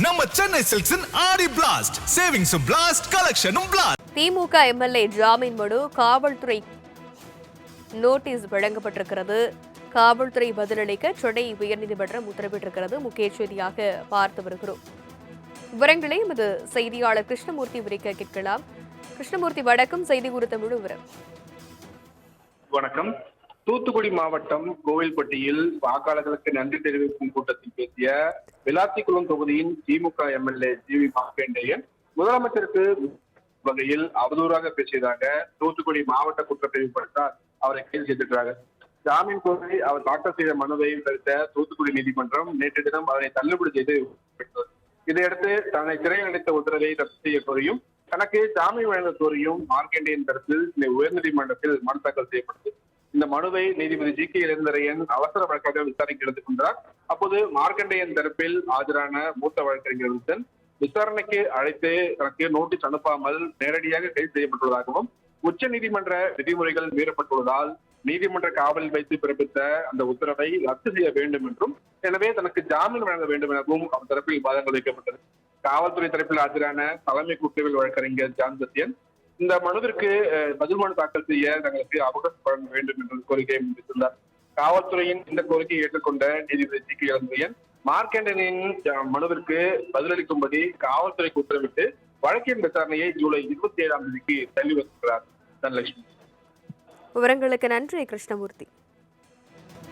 நம்ம சென்னை சில்க்ஸின் ஆடி blast சேவிங்ஸும் blast கலெக்ஷனும் blast. திமுக MLA ஜாமீன் மனு காவல்துறை நோட்டீஸ் வழங்கப்பட்டிருக்கிறது. காவல்துறை பதிலளிக்க சென்னை உயர்நீதிமன்றம் உத்தரவிட்டிருக்கிறது. முக்கிய செய்தியாக பார்த்து வருகிறோம். விவரங்களை எமது செய்தியாளர் கிருஷ்ணமூர்த்தி விரிக்க கேட்கலாம். கிருஷ்ணமூர்த்தி, வணக்கம். செய்தி குறித்த முழு விவரம். வணக்கம். தூத்துக்குடி மாவட்டம் கோவில்பட்டியில் வாக்காளர்களுக்கு நன்றி தெரிவிக்கும் கூட்டத்தில் பேசிய விளாத்திக்குளம் தொகுதியின் திமுக எம்எல்ஏ ஜி.வி. மார்க்கண்டேயன் முதலமைச்சருக்கு வகையில் அவதூறாக பேசியதாக தூத்துக்குடி மாவட்ட குற்றப்பிரிவு போலீசார் அவரை கைது செய்திருக்கிறார்கள். ஜாமீன் கோரி அவர் தாக்கல் செய்த மனுவை விசாரித்த தூத்துக்குடி நீதிமன்றம் நேற்று தினம் அதனை தள்ளுபடி செய்து இதையடுத்து தன்னை சிறையில் அடைத்த உத்தரவை ரத்து செய்ய கோரியும் தனக்கு ஜாமீன் வழங்க கோரியும் மார்க்கண்டேயன் தரப்பில் உயர்நீதிமன்றத்தில் மனு தாக்கல் செய்யப்பட்டது. இந்த மனுவை நீதிபதி ஜி.கே. இளந்தரையன் அவசர வழக்காக விசாரணைக்கு எடுத்துக் கொண்டார். அப்போது மார்க்கண்டேயன் தரப்பில் ஆஜரான மூத்த வழக்கறிஞர் வில்சன் விசாரணைக்கு அழைத்து தனக்கு நோட்டீஸ் அனுப்பாமல் நேரடியாக கைது செய்யப்பட்டுள்ளதாகவும் உச்ச நீதிமன்ற விதிமுறைகள் மீறப்பட்டுள்ளதால் நீதிமன்ற காவலில் வைத்து பிறப்பித்த அந்த உத்தரவை ரத்து செய்ய வேண்டும் என்றும் எனவே தனக்கு ஜாமீன் வழங்க வேண்டும் எனவும் அவர் தரப்பில் வாதங்கள் வைக்கப்பட்டது. காவல்துறை தரப்பில் ஆஜரான தலைமை குற்றவியல் வழக்கறிஞர் ஜான் சத்யன் இந்த மனுவிற்கு பதில் மனு தாக்கல் செய்ய தங்களுக்கு அவகாசம் வழங்க வேண்டும் என்ற கோரிக்கையை முன்வைத்துள்ளார். காவல்துறையின் இந்த கோரிக்கையை ஏற்றுக்கொண்ட நீதிபதி ஜி.கே. இளந்தரையன் மார்க்கண்டேயனின் மனுவிற்கு பதிலளிக்கும்படி காவல்துறைக்கு உத்தரவிட்டு வழக்கின் விசாரணையை ஜூலை 27 தள்ளி வைக்கிறார். தனலட்சுமி. விவரங்களுக்கு நன்றி கிருஷ்ணமூர்த்தி.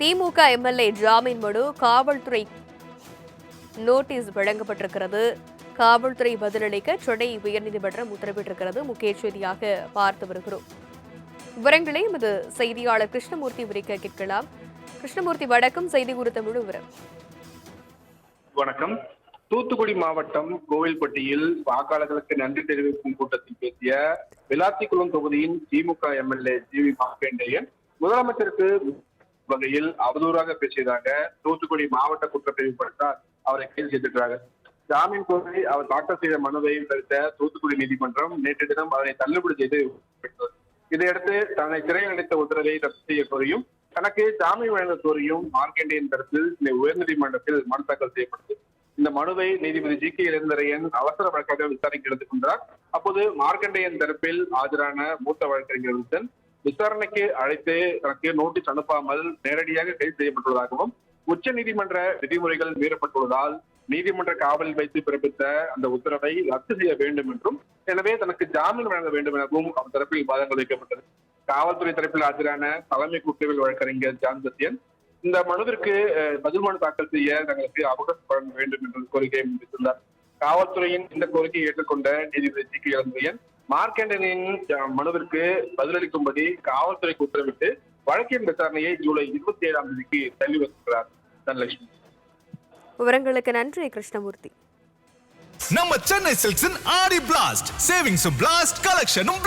திமுக எம்எல்ஏ ஜாமீன் மனு காவல்துறை நோட்டீஸ் வழங்கப்பட்டிருக்கிறது. காவல்துறை பதிலளிக்க சென்னை உயர்நீதிமன்றம் உத்தரவிட்டிருக்கிறது. முக்கிய செய்தியாக பார்த்து வருகிறோம். விவரங்களை எமது செய்தியாளர் கிருஷ்ணமூர்த்தி விரிக்க கேட்கலாம். கிருஷ்ணமூர்த்தி, வணக்கம். செய்தி குறித்த முழு விவரம். வணக்கம். தூத்துக்குடி மாவட்டம் கோவில்பட்டியில் வாக்காளர்களுக்கு நன்றி தெரிவிக்கும் கூட்டத்தில் பேசிய விளாத்திக்குளம் தொகுதியின் திமுக எம்எல்ஏ ஜி.வி. மார்க்கண்டேயன் முதலமைச்சருக்கு வகையில் அவதூறாக பேசியதாக தூத்துக்குடி மாவட்ட குற்றப்பிரிவு போலீசார் அவரை கைது செய்திருக்கிறார்கள். ஜாமீன் கோரி அவர் தாக்கல் செய்த மனுவை விசாரித்த தூத்துக்குடி நீதிமன்றம் நேற்று தினம் அதனை தள்ளுபடி செய்து இதையடுத்து தன்னை சிறையில் அடைத்த உத்தரவை ரத்து செய்ய கோரியும் தனக்கு ஜாமீன் வழங்க கோரியும் மார்க்கண்டேயன் தரப்பில் உயர்நீதிமன்றத்தில் மனு தாக்கல் செய்யப்பட்டது. இந்த மனுவை நீதிபதி ஜி.கே. இளந்தரையன் அவசர வழக்காக விசாரணைக்கு எடுத்துக் கொண்டார். அப்போது மார்க்கண்டேயன் தரப்பில் ஆஜரான மூத்த வழக்கறிஞர் வில்சன் விசாரணைக்கு அழைத்து தனக்கு நோட்டீஸ் அனுப்பாமல் நேரடியாக கைது செய்யப்பட்டுள்ளதாகவும் உச்ச நீதிமன்ற விதிமுறைகள் மீறப்பட்டுள்ளதால் நீதிமன்ற காவலில் வைத்து பிறப்பித்த அந்த உத்தரவை ரத்து செய்ய வேண்டும் என்றும் எனவே தனக்கு ஜாமீன் வழங்க வேண்டும் எனவும் அவர் தரப்பில் வாதங்கள் வைக்கப்பட்டது. காவல்துறை தரப்பில் ஆஜரான தலைமை குற்றவியல் வழக்கறிஞர் ஜான் சத்யன் இந்த மனுவிற்கு பதில் மனு தாக்கல் செய்ய தங்களுக்கு அவகாசம் வழங்க வேண்டும் என்ற கோரிக்கையை முன்வைத்துள்ளார். காவல்துறையின் இந்த கோரிக்கையை ஏற்றுக்கொண்ட நீதிபதி ஜி.கே. இளந்தரையன் மார்க்கண்டேயனின் மனுவிற்கு பதிலளிக்கும்படி காவல்துறைக்கு உத்தரவிட்டு வழக்கின் விசாரணையை ஜூலை 27 தள்ளி வைக்கிறார். தனலட்சுமி. விவரங்களுக்கு நன்றி கிருஷ்ணமூர்த்தி. நம்ம சென்னை சில்க்ஸின் ஆடி பிளாஸ்ட் சேவிங்ஸும் பிளாஸ்ட் கலெக்ஷனும் பிளாஸ்ட்.